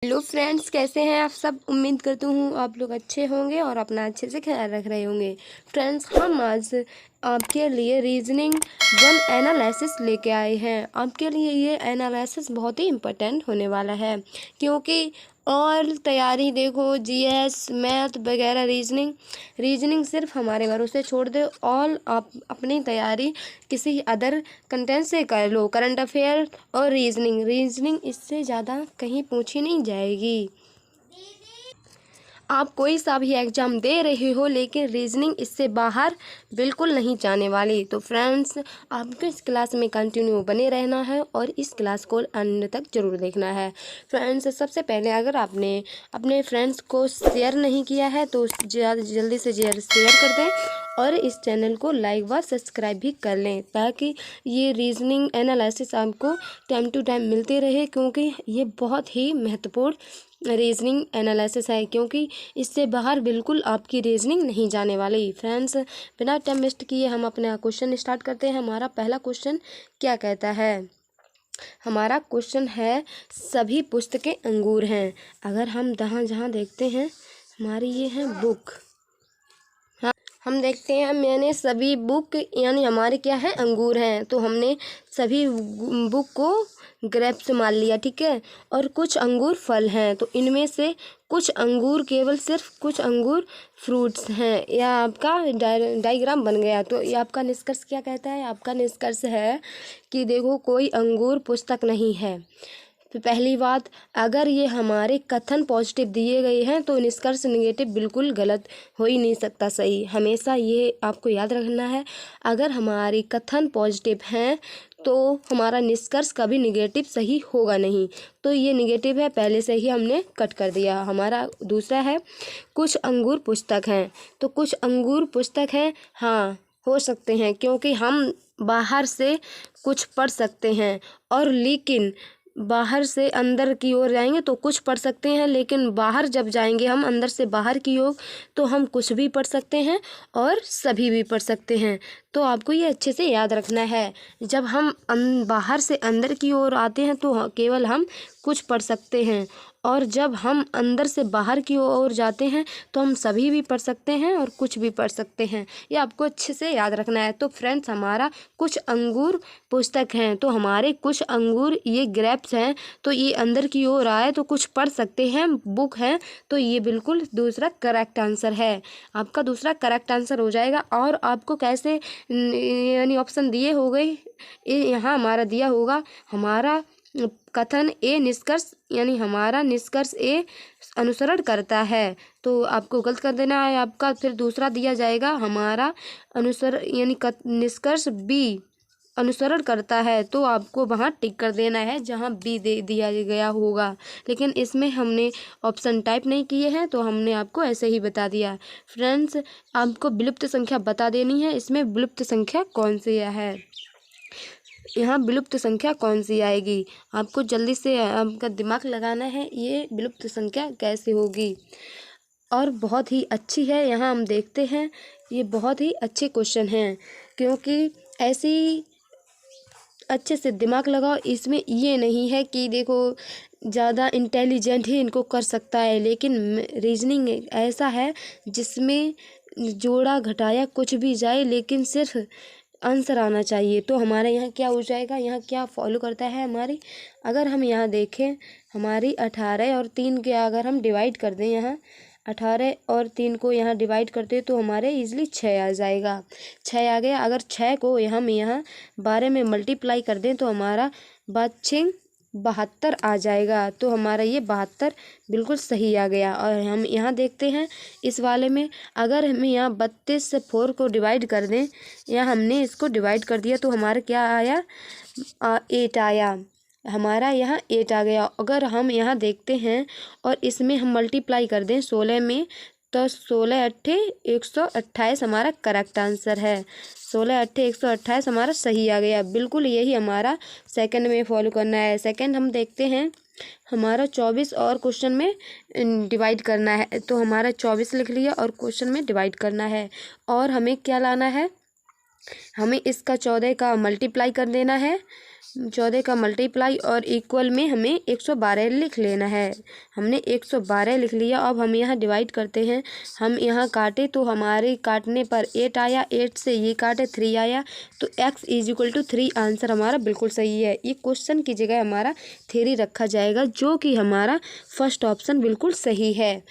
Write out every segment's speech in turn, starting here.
Hello friends, कैसे हैं आप सब। उम्मीद करती हूँ आप लोग अच्छे होंगे और अपना अच्छे से ख्याल रख रहे होंगे। फ्रेंड्स, हम आज आपके लिए रीजनिंग वन एनालिसिस लेके आए हैं। आपके लिए ये एनालिसिस बहुत ही इम्पोर्टेंट होने वाला है, क्योंकि और तैयारी देखो, जीएस, मैथ वगैरह, रीजनिंग सिर्फ हमारे भरोसे छोड़ दे और आप अपनी तैयारी किसी अदर कंटेंट से कर लो। करंट अफेयर और रीजनिंग इससे ज़्यादा कहीं पूछी नहीं जाएगी। आप कोई सा भी एग्ज़ाम दे रहे हो, लेकिन रीजनिंग इससे बाहर बिल्कुल नहीं जाने वाली। तो फ्रेंड्स, आपको इस क्लास में कंटिन्यू बने रहना है और इस क्लास को अंत तक जरूर देखना है। फ्रेंड्स, सबसे पहले अगर आपने अपने फ्रेंड्स को शेयर नहीं किया है तो जल्दी से शेयर कर दें और इस चैनल को लाइक व सब्सक्राइब भी कर लें, ताकि ये रीजनिंग एनालिसिस आपको टाइम टू टाइम मिलते रहे, क्योंकि ये बहुत ही महत्वपूर्ण रीजनिंग एनालिसिस है, क्योंकि इससे बाहर बिल्कुल आपकी रीजनिंग नहीं जाने वाली। फ्रेंड्स, बिना टाइम वेस्ट किए हम अपना क्वेश्चन स्टार्ट करते हैं। हमारा पहला क्वेश्चन क्या कहता है। हमारा क्वेश्चन है, सभी पुस्तकें अंगूर हैं। अगर हम जहाँ देखते हैं, हमारी ये है बुक। हम देखते हैं, मैंने सभी बुक यानी हमारे क्या है, अंगूर हैं। तो हमने सभी बुक को ग्रेप्स मान लिया, ठीक है। और कुछ अंगूर फल हैं, तो इनमें से कुछ अंगूर केवल सिर्फ कुछ अंगूर फ्रूट्स हैं। यह आपका डायग्राम बन गया। तो ये आपका निष्कर्ष क्या कहता है। आपका निष्कर्ष है कि देखो, कोई अंगूर पुस्तक नहीं है। तो पहली बात, अगर ये हमारे कथन पॉजिटिव दिए गए हैं तो निष्कर्ष नेगेटिव बिल्कुल गलत हो ही नहीं सकता सही। हमेशा ये आपको याद रखना है, अगर हमारी कथन पॉजिटिव हैं तो हमारा निष्कर्ष कभी नेगेटिव सही होगा नहीं। तो ये नेगेटिव है, पहले से ही हमने कट कर दिया। हमारा दूसरा है, कुछ अंगूर पुस्तक हैं। तो कुछ अंगूर पुस्तक हैं, हाँ हो सकते हैं, क्योंकि हम बाहर से कुछ पढ़ सकते हैं और लेकिन बाहर से अंदर की ओर जाएंगे तो कुछ पढ़ सकते हैं, लेकिन बाहर जब जाएंगे हम अंदर से बाहर की ओर तो हम कुछ भी पढ़ सकते हैं और सभी भी पढ़ सकते हैं। तो आपको ये अच्छे से याद रखना है, जब हम बाहर से अंदर की ओर आते हैं तो केवल हम कुछ पढ़ सकते हैं, और जब हम अंदर से बाहर की ओर जाते हैं तो हम सभी भी पढ़ सकते हैं और कुछ भी पढ़ सकते हैं। ये आपको अच्छे से याद रखना है। तो फ्रेंड्स, हमारा कुछ अंगूर पुस्तक हैं, तो हमारे कुछ अंगूर ये ग्रेप्स हैं, तो ये अंदर की ओर आए तो कुछ पढ़ सकते हैं, बुक है। तो ये बिल्कुल दूसरा करेक्ट आंसर है। आपका दूसरा करेक्ट आंसर हो जाएगा। और आपको कैसे यानी ऑप्शन दिए हो गए, यहाँ हमारा दिया होगा, हमारा कथन ए निष्कर्ष यानी हमारा निष्कर्ष ए अनुसरण करता है, तो आपको गलत कर देना है। आपका फिर दूसरा दिया जाएगा, हमारा अनुसरण यानी निष्कर्ष बी अनुसरण करता है, तो आपको वहाँ टिक कर देना है जहाँ बी दे दिया गया होगा। लेकिन इसमें हमने ऑप्शन टाइप नहीं किए हैं, तो हमने आपको ऐसे ही बता दिया। फ्रेंड्स, आपको विलुप्त संख्या बता देनी है। इसमें विलुप्त संख्या कौन सी है, यहाँ विलुप्त संख्या कौन सी आएगी, आपको जल्दी से आपका दिमाग लगाना है, ये विलुप्त संख्या कैसे होगी। और बहुत ही अच्छी है, यहाँ हम देखते हैं, ये बहुत ही अच्छे क्वेश्चन हैं, क्योंकि ऐसी अच्छे से दिमाग लगाओ। इसमें ये नहीं है कि देखो ज़्यादा इंटेलिजेंट ही इनको कर सकता है, लेकिन रीजनिंग ऐसा है जिसमें जोड़ा घटाया कुछ भी जाए, लेकिन सिर्फ आंसर आना चाहिए। तो हमारे यहाँ क्या हो जाएगा, यहाँ क्या फॉलो करता है हमारी, अगर हम यहाँ देखें, हमारी 18 और 3 के अगर हम डिवाइड कर दें, यहाँ 18 और 3 को यहाँ डिवाइड करते तो हमारे इजली 6 आ जाएगा। 6 आ गया। अगर 6 को हम यहाँ 12 में मल्टीप्लाई कर दें तो हमारा 72 आ जाएगा। तो हमारा ये 72 बिल्कुल सही आ गया। और हम यहाँ देखते हैं, इस वाले में अगर हम यहाँ 32 से 4 को डिवाइड कर दें, या हमने इसको डिवाइड कर दिया तो हमारा क्या आया, 8 आया। हमारा यहाँ 8 आ गया। अगर हम यहाँ देखते हैं और इसमें हम मल्टीप्लाई कर दें 16 में, तो 16 अट्ठे 128 हमारा करेक्ट आंसर है। 16 अट्ठे 128 हमारा सही आ गया। बिल्कुल यही हमारा सेकंड में फॉलो करना है। सेकंड हम देखते हैं, हमारा 24 और क्वेश्चन में डिवाइड करना है, तो हमारा 24 लिख लिया और क्वेश्चन में डिवाइड करना है। और हमें क्या लाना है, हमें इसका 14 का मल्टीप्लाई कर देना है 14 का मल्टीप्लाई और इक्वल में हमें 112 लिख लेना है। हमने 112 लिख लिया। अब हम यहाँ डिवाइड करते हैं। हम यहाँ काटे तो हमारे काटने पर 8 आया, 8 से ये काटे 3 आया, तो x = 3 आंसर हमारा बिल्कुल सही है। ये क्वेश्चन की जगह हमारा 3 रखा जाएगा, जो कि हमारा फर्स्ट ऑप्शन बिल्कुल सही है।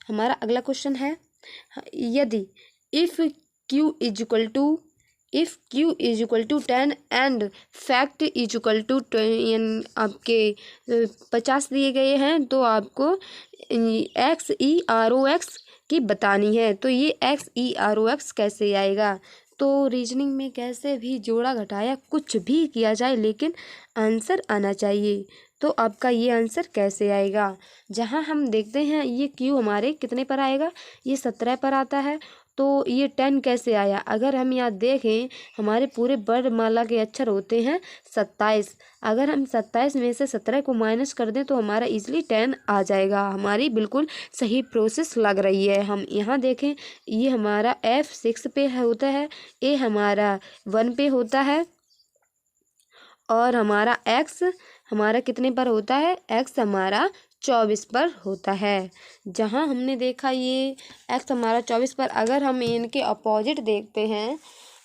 हमारा अगला क्वेश्चन है, यदि इफ़ q = 10 एंड फैक्ट = 20 आपके 50 दिए गए हैं, तो आपको XEROX की बतानी है। तो ये XEROX कैसे आएगा? तो रीजनिंग में कैसे भी जोड़ा घटाया कुछ भी किया जाए, लेकिन आंसर आना चाहिए। तो आपका ये आंसर कैसे आएगा? जहाँ हम देखते हैं ये क्यू हमारे कितने पर आएगा, ये 17 पर आता है। तो ये 10 कैसे आया? अगर हम यहाँ देखें, हमारे पूरे वर्णमाला के अक्षर होते हैं 27। अगर हम 27 में से 17 को माइनस कर दें तो हमारा इजीली 10 आ जाएगा। हमारी बिल्कुल सही प्रोसेस लग रही है। हम यहाँ देखें, ये हमारा F 6 पे होता है, A हमारा 1 पे होता है, और हमारा x हमारा कितने पर होता है? x हमारा 24 पर होता है। जहाँ हमने देखा ये x हमारा 24 पर, अगर हम इनके अपोजिट देखते हैं,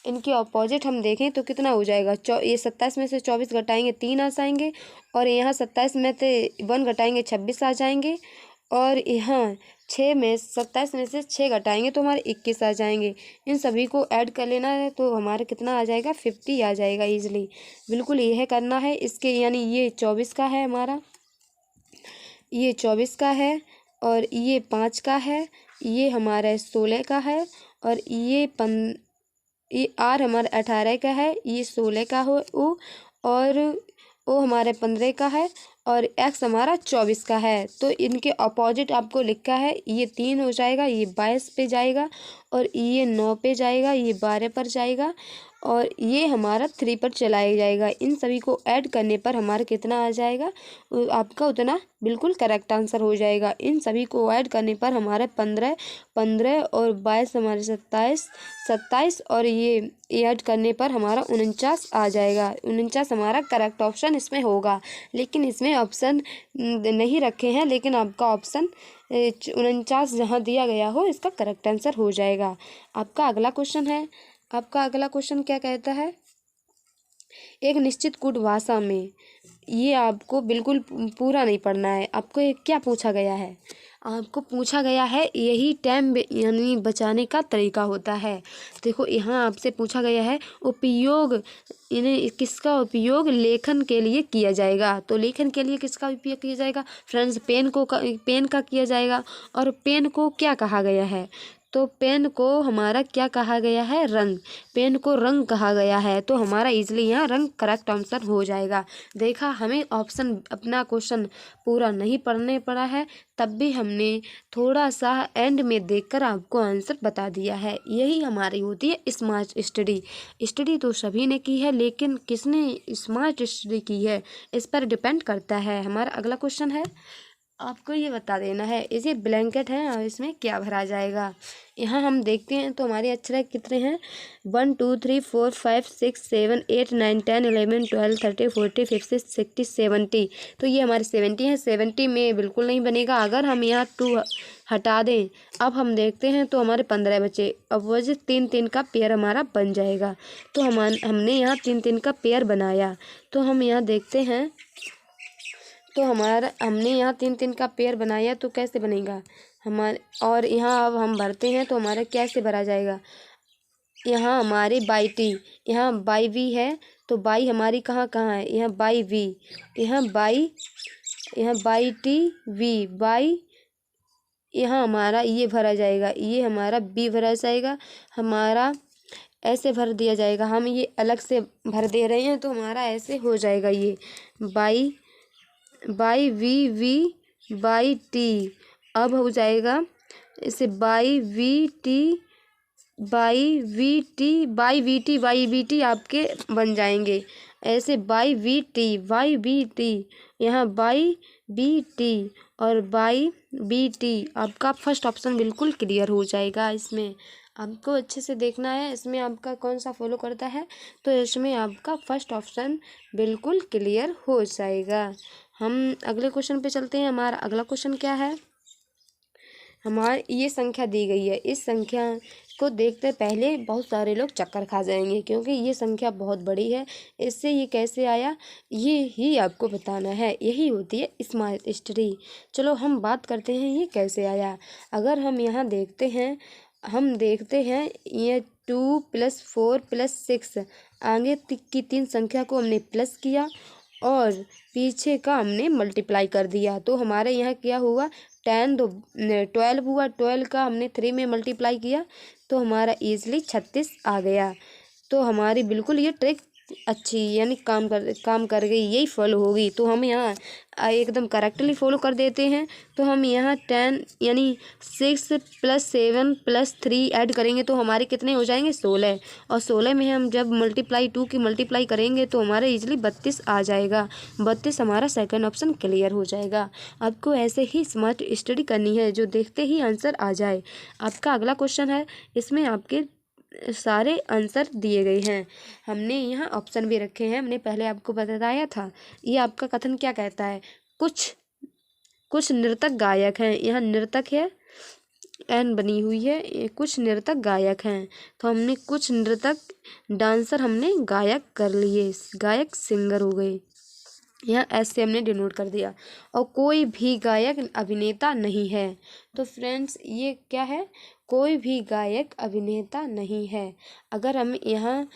इनके अपोजिट हम देखें तो कितना हो जाएगा? ये 27 में से 24 घटाएंगे 3 आ जाएंगे, और यहाँ 27 में से 1 घटाएंगे 26 आ जाएंगे, और यहाँ 27 में से 6 घटाएंगे तो हमारे 21 आ जाएंगे। इन सभी को ऐड कर लेना है तो हमारा कितना आ जाएगा? 50 आ जाएगा ईजिली। बिल्कुल यह करना है इसके, यानी ये 24 का है हमारा, ये 24 का है, और ये 5 का है, ये हमारा 16 का है, और ये R हमारा 18 का है, ये 16 का हो और O हमारे 15 का है, और x हमारा 24 का है। तो इनके अपोजिट आपको लिखा है, ये 3 हो जाएगा, ये 22 पे जाएगा, और ये 9 पे जाएगा, ये 12 पर जाएगा, और ये हमारा 3 पर चलाया जाएगा। इन सभी को ऐड करने पर हमारा कितना आ जाएगा? आपका उतना बिल्कुल करेक्ट आंसर हो जाएगा। इन सभी को ऐड करने पर हमारे 15 और 22 हमारे 27 और ये ऐड करने पर हमारा 49 आ जाएगा। 49 हमारा करेक्ट ऑप्शन इसमें होगा, लेकिन इसमें ऑप्शन नहीं रखे हैं, लेकिन आपका ऑप्शन 49 जहाँ दिया गया हो इसका करेक्ट आंसर हो जाएगा। आपका अगला क्वेश्चन है, आपका अगला क्वेश्चन क्या कहता है? एक निश्चित कूट भाषा में, ये आपको बिल्कुल पूरा नहीं पढ़ना है। आपको ये क्या पूछा गया है? आपको पूछा गया है यही टाइम यानी बचाने का तरीका होता है। देखो यहाँ आपसे पूछा गया है उपयोग, इन्हें किसका उपयोग लेखन के लिए किया जाएगा? तो लेखन के लिए किसका उपयोग किया जाएगा? फ्रेंड्स पेन का किया जाएगा। और पेन को क्या कहा गया है? तो पेन को हमारा क्या कहा गया है? रंग। पेन को रंग कहा गया है, तो हमारा इजली यहाँ रंग करेक्ट आंसर हो जाएगा। देखा, हमें ऑप्शन अपना क्वेश्चन पूरा नहीं पढ़ने पड़ा है, तब भी हमने थोड़ा सा एंड में देखकर आपको आंसर बता दिया है। यही हमारी होती है स्मार्ट स्टडी। स्टडी तो सभी ने की है, लेकिन किसने स्मार्ट स्टडी की है इस पर डिपेंड करता है। हमारा अगला क्वेश्चन है, आपको ये बता देना है, इसे ब्लैंकेट है और इसमें क्या भरा जाएगा। यहाँ हम देखते हैं तो हमारे अक्षर कितने हैं? 1 2 3 4 5 6 7 8 9 10 11 12 13 14 15 16 70। तो ये हमारे 70 हैं। 70 में बिल्कुल नहीं बनेगा। अगर हम यहाँ 2 हटा दें, अब हम देखते हैं तो हमारे 15 बचे। अब वजह 3-3 का पेयर हमारा बन जाएगा। तो हमने यहाँ 3-3 का पेयर बनाया। तो हम यहाँ देखते हैं तो हमने यहाँ 3-3 का पेयर बनाया, तो कैसे बनेगा हमारे? और यहाँ अब हम भरते हैं तो हमारा कैसे भरा जाएगा? यहाँ हमारे बाई टी, यहाँ बाई वी है, तो बाई हमारी कहाँ कहाँ है? यहाँ बाई वी, यहाँ बाई टी वी बाई, यहाँ हमारा ये भरा जाएगा, ये हमारा बी भरा जाएगा, हमारा ऐसे भर दिया जाएगा। हम ये अलग से भर दे रहे हैं तो हमारा ऐसे हो जाएगा, ये बाई वी बाई टी। अब हो जाएगा इसे by we T by we T आपके बन जाएंगे ऐसे बाई वी टी, यहाँ बाई बी टी और बाई बी टी। आपका फर्स्ट ऑप्शन बिल्कुल क्लियर हो जाएगा इसमें। आपको अच्छे से देखना है इसमें आपका कौन सा फॉलो करता है, तो इसमें आपका फर्स्ट ऑप्शन बिल्कुल क्लियर हो जाएगा। हम अगले क्वेश्चन पे चलते हैं। हमारा अगला क्वेश्चन क्या है, हमारी ये संख्या दी गई है, इस संख्या को देखते पहले बहुत सारे लोग चक्कर खा जाएंगे क्योंकि ये संख्या बहुत बड़ी है। इससे ये कैसे आया ये ही आपको बताना है, यही होती है स्मार्ट स्टडी। चलो हम बात करते हैं ये कैसे आया। अगर हम यहाँ देखते हैं, हम देखते हैं ये 2 + 4 + 6 आगे की 3 संख्या को हमने प्लस किया और पीछे का हमने मल्टीप्लाई कर दिया, तो हमारे यहाँ क्या हुआ 12 हुआ। 12 का हमने 3 में मल्टीप्लाई किया तो हमारा ईजिली 36 आ गया। तो हमारी बिल्कुल ये ट्रिक अच्छी यानी काम कर गई, यही फॉलो होगी। तो हम यहाँ एकदम करेक्टली फॉलो कर देते हैं। तो हम यहाँ 10 यानी 6 + 7 + 3 ऐड करेंगे तो हमारे कितने हो जाएंगे 16, और 16 में हम जब 2 की मल्टीप्लाई करेंगे तो हमारे इजीली 32 आ जाएगा। 32 हमारा सेकंड ऑप्शन क्लियर हो जाएगा। आपको ऐसे ही स्मार्ट स्टडी करनी है जो देखते ही आंसर आ जाए। आपका अगला क्वेश्चन है, इसमें आपके सारे आंसर दिए गए हैं। हमने यहाँ ऑप्शन भी रखे हैं, हमने पहले आपको बताया था। ये आपका कथन क्या कहता है, कुछ नर्तक गायक हैं, यहाँ नर्तक है एन बनी हुई है, ये कुछ नर्तक गायक हैं। तो हमने कुछ नर्तक डांसर हमने गायक कर लिए, गायक सिंगर हो गए, यहाँ ऐसे हमने डिनोट कर दिया। और कोई भी गायक अभिनेता नहीं है। तो फ्रेंड्स ये क्या है, कोई भी गायक अभिनेता नहीं है। अगर हम यहाँ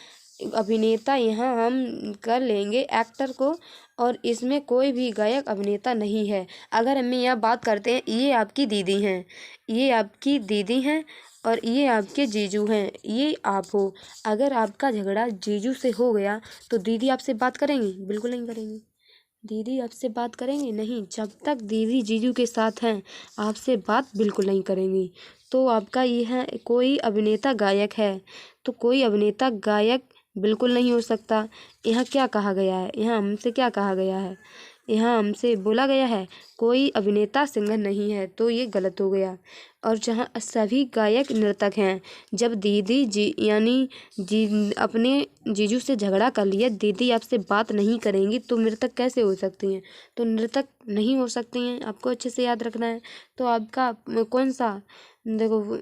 अभिनेता यहाँ हम कर लेंगे एक्टर को, और इसमें कोई भी गायक अभिनेता नहीं है। अगर हम यहाँ बात करते हैं, ये आपकी दीदी हैं, ये आपकी दीदी हैं और ये आपके जीजू हैं, ये आप हो। अगर आपका झगड़ा जीजू से हो गया तो दीदी आपसे बात करेंगी? बिल्कुल नहीं करेंगी। दीदी आपसे बात करेंगे नहीं, जब तक दीदी जीजू के साथ हैं आपसे बात बिल्कुल नहीं करेंगी। तो आपका ये है कोई अभिनेता गायक है, तो कोई अभिनेता गायक बिल्कुल नहीं हो सकता। यहाँ क्या कहा गया है, यहाँ हमसे क्या कहा गया है, यहाँ हमसे बोला गया है कोई अभिनेता सिंगर नहीं है, तो ये गलत हो गया। और जहाँ सभी गायक नर्तक हैं, जब दीदी जी यानी अपने जीजू से झगड़ा कर लिया, दीदी आपसे बात नहीं करेंगी तो नर्तक कैसे हो सकती हैं, तो नर्तक नहीं हो सकती हैं। आपको अच्छे से याद रखना है। तो आपका कौन सा देखो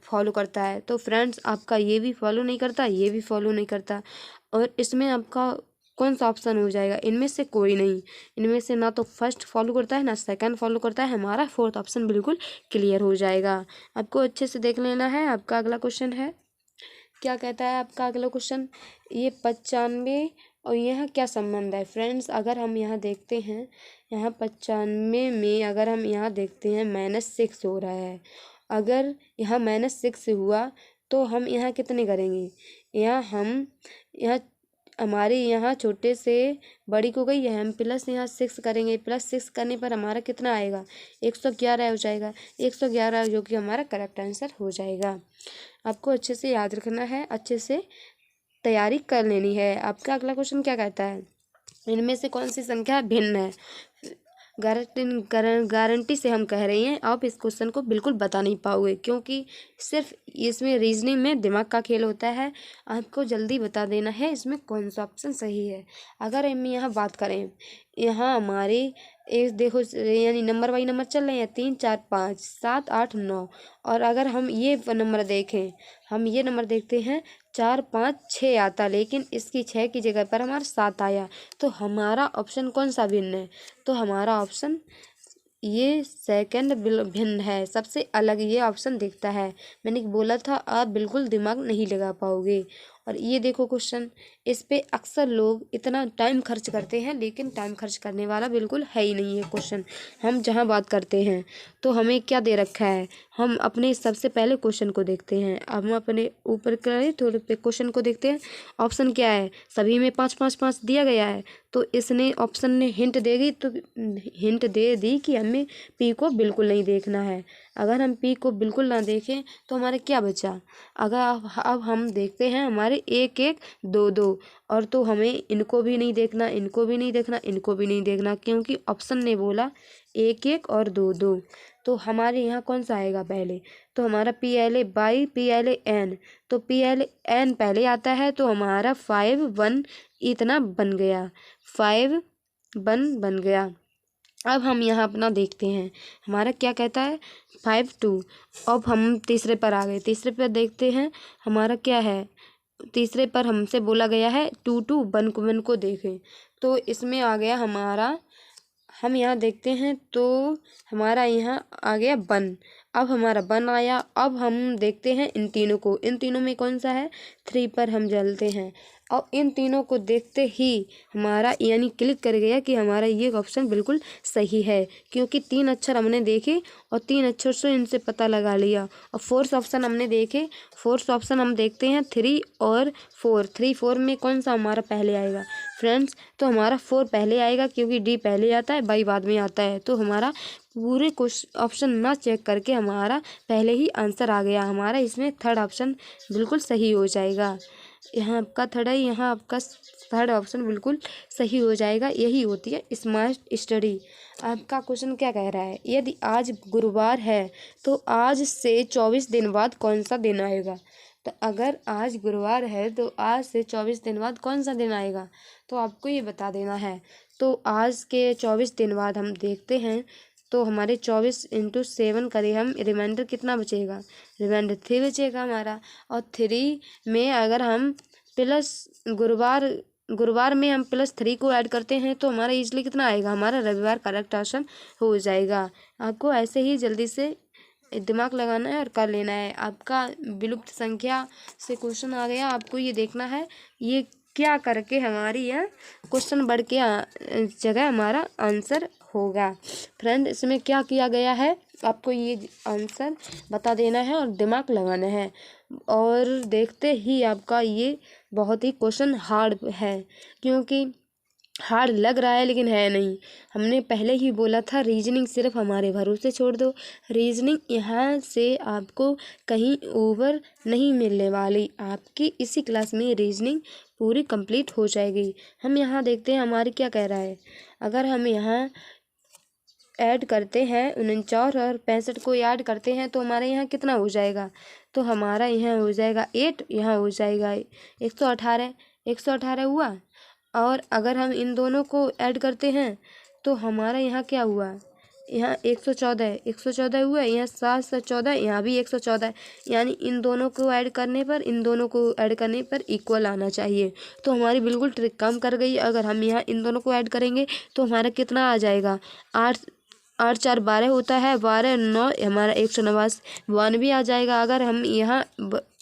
फॉलो करता है, तो फ्रेंड्स आपका ये भी फॉलो नहीं करता, ये भी फॉलो नहीं करता, और इसमें आपका कौन सा ऑप्शन हो जाएगा, इनमें से कोई नहीं। इनमें से ना तो फर्स्ट फॉलो करता है ना सेकंड फॉलो करता है, हमारा फोर्थ ऑप्शन बिल्कुल क्लियर हो जाएगा। आपको अच्छे से देख लेना है। आपका अगला क्वेश्चन है, क्या कहता है आपका अगला क्वेश्चन, ये 95 और यह क्या संबंध है। फ्रेंड्स अगर हम यहाँ देखते हैं, यहाँ 95 में अगर हम यहाँ देखते हैं -6 हो रहा है। अगर यहाँ -6 हुआ तो हम यहाँ कितने करेंगे, यहाँ हमारे यहाँ छोटे से बड़ी को गई है, हम प्लस यहाँ 6 करेंगे। +6 करने पर हमारा कितना आएगा 111 हो जाएगा। 111 जो कि हमारा करेक्ट आंसर हो जाएगा। आपको अच्छे से याद रखना है, अच्छे से तैयारी कर लेनी है। आपका अगला क्वेश्चन क्या कहता है, इनमें से कौन सी संख्या भिन्न है। गारंटी से हम कह रहे हैं आप इस क्वेश्चन को बिल्कुल बता नहीं पाओगे, क्योंकि सिर्फ इसमें रीजनिंग में दिमाग का खेल होता है। आपको जल्दी बता देना है इसमें कौन सा ऑप्शन सही है। अगर हम यहाँ बात करें, यहाँ हमारे एक देखो यानी नंबर बाई नंबर चल रहे हैं 3 4 5 7 8 9, और अगर हम ये नंबर देखें, हम ये नंबर देखते हैं 4 5 6 आता, लेकिन इसकी 6 की जगह पर हमारा 7 आया। तो हमारा ऑप्शन कौन सा भिन्न है, तो हमारा ऑप्शन ये सेकंड भिन्न है, सबसे अलग ये ऑप्शन दिखता है। मैंने बोला था आप बिल्कुल दिमाग नहीं लगा पाओगे। और ये देखो क्वेश्चन, इस पे अक्सर लोग इतना टाइम खर्च करते हैं, लेकिन टाइम खर्च करने वाला बिल्कुल है ही नहीं है क्वेश्चन। हम जहाँ बात करते हैं तो हमें क्या दे रखा है, हम अपने सबसे पहले क्वेश्चन को देखते हैं। हम अपने ऊपर के थोड़े पे क्वेश्चन को देखते हैं। ऑप्शन क्या है, सभी में 5 5 5 दिया गया है, तो इसने ऑप्शन ने हिंट देगी, तो हिंट दे दी कि हमें पी को बिल्कुल नहीं देखना है। अगर हम पी को बिल्कुल ना देखें तो हमारे क्या बचा, अगर अब हम देखते हैं हमारे 1 1 2 2, और तो हमें इनको भी नहीं देखना, इनको भी नहीं देखना, इनको भी नहीं देखना, क्योंकि ऑप्शन ने बोला 1 1 और 2 2। तो हमारे यहाँ कौन सा आएगा पहले? तो हमारा PLA/PLAN, तो PLAN पहले आता है, तो हमारा 5 1 इतना बन गया, 5 1 बन गया। अब हम यहाँ अपना देखते हैं, हमारा क्या कहता है 5 2। अब हम तीसरे पर आ गए, तीसरे पर देखते हैं हमारा क्या है। तीसरे पर हमसे बोला गया है 2 2 1 को देखें, तो इसमें आ गया हमारा, हम यहाँ देखते हैं तो हमारा यहाँ आ गया 1। अब हमारा 1 आया। अब हम देखते हैं इन तीनों को, इन तीनों में कौन सा है, 3 पर हम चलते हैं और इन तीनों को देखते ही हमारा यानी क्लिक कर गया कि हमारा ये ऑप्शन बिल्कुल सही है, क्योंकि 3 अक्षर हमने देखे और 3 अक्षर से इनसे पता लगा लिया। और फोर्थ ऑप्शन हमने देखे, फोर्थ ऑप्शन हम देखते हैं 3 और 4, 3 4 में कौन सा हमारा पहले आएगा फ्रेंड्स? तो हमारा 4 पहले आएगा, क्योंकि डी पहले आता है, बाई बाद में आता है। तो हमारा पूरे कुछ ऑप्शन ना चेक करके हमारा पहले ही आंसर आ गया, हमारा इसमें थर्ड ऑप्शन बिल्कुल सही हो जाएगा। यहाँ आपका थर्ड है, यहाँ आपका थर्ड ऑप्शन बिल्कुल सही हो जाएगा। यही होती है स्मार्ट स्टडी। आपका क्वेश्चन क्या कह रहा है, यदि आज गुरुवार है तो आज से 24 दिन बाद कौन सा दिन आएगा? तो अगर आज गुरुवार है तो आज से 24 दिन बाद कौन सा दिन आएगा, तो आपको ये बता देना है। तो आज के 24 दिन बाद हम देखते हैं, तो हमारे 24 × 7 करें हम, रिमाइंडर कितना बचेगा, रिमाइंडर 3 बचेगा हमारा। और 3 में अगर हम प्लस गुरुवार में हम +3 को ऐड करते हैं तो हमारा इजली कितना आएगा, हमारा रविवार करेक्ट ऑप्शन हो जाएगा। आपको ऐसे ही जल्दी से दिमाग लगाना है और कर लेना है। आपका विलुप्त संख्या से क्वेश्चन आ गया, आपको ये देखना है ये क्या करके हमारी यह क्वेश्चन बढ़ के जगह हमारा आंसर होगा। फ्रेंड इसमें क्या किया गया है, आपको ये आंसर बता देना है और दिमाग लगाना है। और देखते ही आपका ये बहुत ही क्वेश्चन हार्ड है, क्योंकि हार्ड लग रहा है लेकिन है नहीं। हमने पहले ही बोला था रीजनिंग सिर्फ हमारे भरोसे छोड़ दो, रीजनिंग यहाँ से आपको कहीं ओवर नहीं मिलने वाली, आपकी इसी क्लास में रीजनिंग पूरी कंप्लीट हो जाएगी। हम यहाँ देखते हैं हमारी क्या कह रहा है, अगर हम यहाँ ऐड करते हैं 49 और 65 को ऐड करते हैं तो हमारे यहाँ कितना हो जाएगा, तो हमारा यहाँ हो जाएगा 8, यहाँ हो जाएगा 118, 118 हुआ। और अगर हम इन दोनों को ऐड करते हैं तो हमारा यहाँ क्या हुआ, यहाँ 114, 114 हुआ, यहाँ 714, यहाँ भी 114, यानी इन दोनों को ऐड करने पर, इन दोनों को ऐड करने पर इक्वल आना चाहिए। तो हमारी बिल्कुल ट्रिक काम कर गई। अगर हम यहाँ इन दोनों को ऐड करेंगे तो हमारा कितना आ जाएगा, 8 8 4 12 होता है, 12 9 हमारा 192 आ जाएगा। अगर हम यहाँ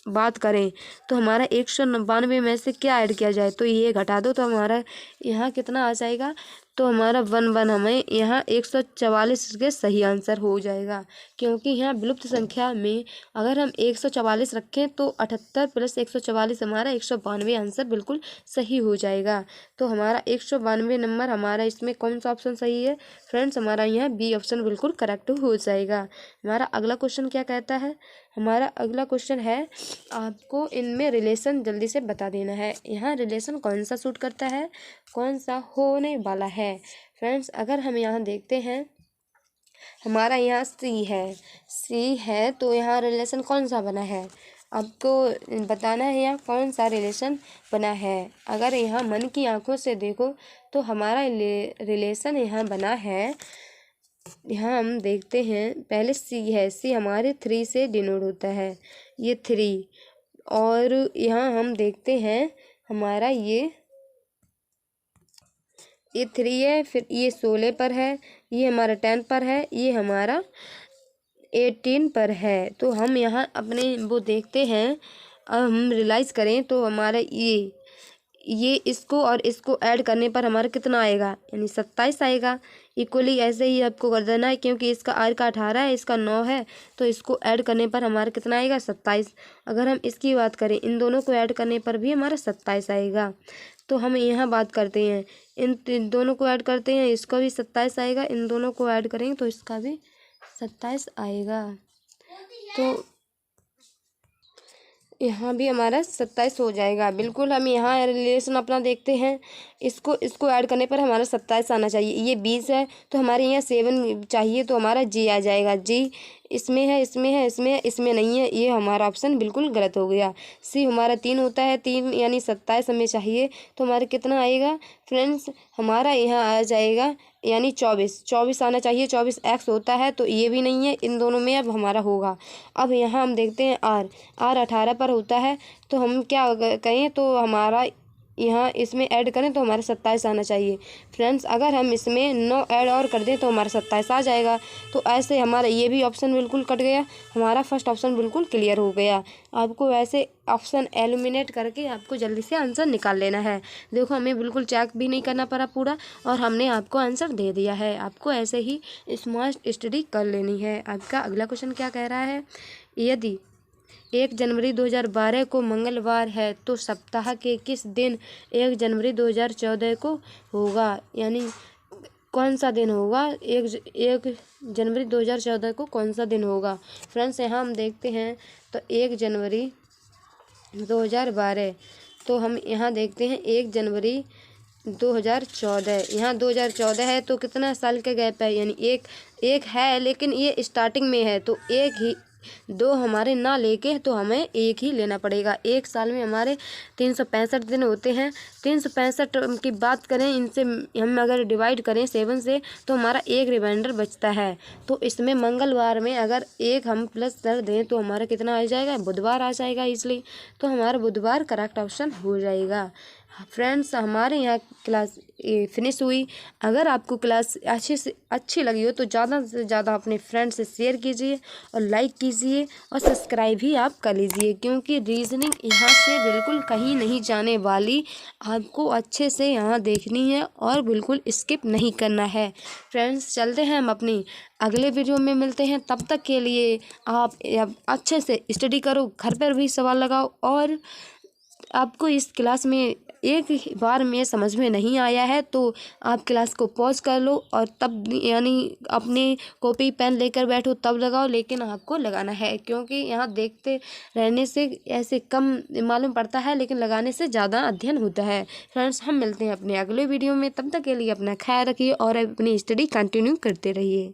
बात करें तो हमारा 192 में से क्या ऐड किया जाए, तो ये घटा दो तो हमारा यहाँ कितना आ जाएगा, तो हमारा 1 1 हमें यहाँ 144 के सही आंसर हो जाएगा। क्योंकि यहाँ विलुप्त संख्या में अगर हम 144 रखें तो 78 + 144 हमारा 192 आंसर बिल्कुल सही हो जाएगा। तो हमारा 192 नंबर हमारा इसमें कौन सा ऑप्शन सही है फ्रेंड्स, हमारा यहाँ बी ऑप्शन बिल्कुल करेक्ट हो जाएगा। हमारा अगला क्वेश्चन क्या कहता है, हमारा अगला क्वेश्चन है आपको इनमें रिलेशन जल्दी से बता देना है। यहाँ रिलेशन कौन सा सूट करता है, कौन सा होने वाला है फ्रेंड्स। अगर हम यहाँ देखते हैं हमारा यहाँ सी है तो यहाँ रिलेशन कौन सा बना है, आपको बताना है यहाँ कौन सा रिलेशन बना है। अगर यहाँ मन की आंखों से देखो तो हमारा रिलेशन यहाँ बना है, यहाँ हम देखते हैं पहले सी है, सी हमारे 3 से डिनोट होता है, ये 3। और यहाँ हम देखते हैं हमारा ये 3 है, फिर ये 16 पर है, ये हमारा 10 पर है, ये हमारा 18 पर है। तो हम यहाँ अपने वो देखते हैं, अब हम रियलाइज़ करें तो हमारा ये इसको और इसको ऐड करने पर हमारा कितना आएगा, यानी 27 आएगा। इक्वली ऐसे ही आपको कर देना है, क्योंकि इसका आर का 18 है, इसका 9 है, तो इसको ऐड करने पर हमारा कितना आएगा 27। अगर हम इसकी बात करें इन दोनों को ऐड करने पर भी हमारा 27 आएगा। तो हम यहाँ बात करते हैं इन दोनों को ऐड करते हैं, इसका भी 27 आएगा, इन दोनों को ऐड करेंगे तो इसका भी 27 आएगा। तो यहाँ भी हमारा 27 हो जाएगा। बिल्कुल हम यहाँ रिलेशन अपना देखते हैं, इसको ऐड करने पर हमारा 27 आना चाहिए। ये 20 है तो हमारे यहाँ 7 चाहिए, तो हमारा जी आ जाएगा। जी इसमें है, इसमें है, इसमें नहीं है, ये हमारा ऑप्शन बिल्कुल गलत हो गया। सी हमारा 3 होता है, 3 यानी 27 हमें चाहिए, तो हमारा कितना आएगा फ्रेंड्स, हमारा यहाँ आ जाएगा यानी 24 आना चाहिए। 24 एक्स होता है, तो ये भी नहीं है, इन दोनों में अब हमारा होगा। अब यहाँ हम देखते हैं आर 18 पर होता है, तो हम क्या कहें, तो हमारा यहाँ इसमें ऐड करें तो हमारा 27 आना चाहिए। फ्रेंड्स अगर हम इसमें 9 ऐड और कर दें तो हमारा 27 आ जाएगा। तो ऐसे हमारा ये भी ऑप्शन बिल्कुल कट गया, हमारा फर्स्ट ऑप्शन बिल्कुल क्लियर हो गया। आपको ऐसे ऑप्शन एलिमिनेट करके आपको जल्दी से आंसर निकाल लेना है। देखो हमें बिल्कुल चेक भी नहीं करना पड़ा पूरा, और हमने आपको आंसर दे दिया है। आपको ऐसे ही स्मार्ट स्टडी कर लेनी है। आपका अगला क्वेश्चन क्या कह रहा है, यदि 1 जनवरी 2012 को मंगलवार है तो सप्ताह के किस दिन 1 जनवरी 2014 को होगा, यानी कौन सा दिन होगा, 1 जनवरी 2014 को कौन सा दिन होगा। फ्रेंड्स यहाँ हम देखते हैं तो 1 जनवरी 2012, तो हम यहाँ देखते हैं 1 जनवरी 2014, यहाँ 2014 है तो कितना साल का गैप है, यानी एक है, लेकिन ये स्टार्टिंग में है, तो एक ही 2 हमारे ना लेके तो हमें एक ही लेना पड़ेगा। एक साल में हमारे 365 दिन होते हैं। 365 की बात करें, इनसे हम अगर डिवाइड करें 7 से तो हमारा एक रिमाइंडर बचता है। तो इसमें मंगलवार में अगर एक हम प्लस कर दें तो हमारा कितना आ जाएगा, बुधवार आ जाएगा इसलिए, तो हमारा बुधवार करेक्ट ऑप्शन हो जाएगा। फ्रेंड्स हमारे यहाँ क्लास फिनिश हुई। अगर आपको क्लास अच्छी लगी हो तो ज़्यादा से ज़्यादा अपने फ्रेंड से शेयर कीजिए और लाइक कीजिए और सब्सक्राइब भी आप कर लीजिए, क्योंकि रीजनिंग यहाँ से बिल्कुल कहीं नहीं जाने वाली, आपको अच्छे से यहाँ देखनी है और बिल्कुल स्किप नहीं करना है। फ्रेंड्स चलते हैं हम अपनी अगले वीडियो में मिलते हैं, तब तक के लिए आप अच्छे से स्टडी करो, घर पर भी सवाल लगाओ, और आपको इस क्लास में एक बार में समझ में नहीं आया है तो आप क्लास को पॉज कर लो और तब यानी अपने कॉपी पेन लेकर बैठो तब लगाओ, लेकिन आपको लगाना है, क्योंकि यहाँ देखते रहने से ऐसे कम मालूम पड़ता है, लेकिन लगाने से ज़्यादा अध्ययन होता है। फ्रेंड्स हम मिलते हैं अपने अगले वीडियो में, तब तक के लिए अपना ख्याल रखिए और अपनी स्टडी कंटिन्यू करते रहिए।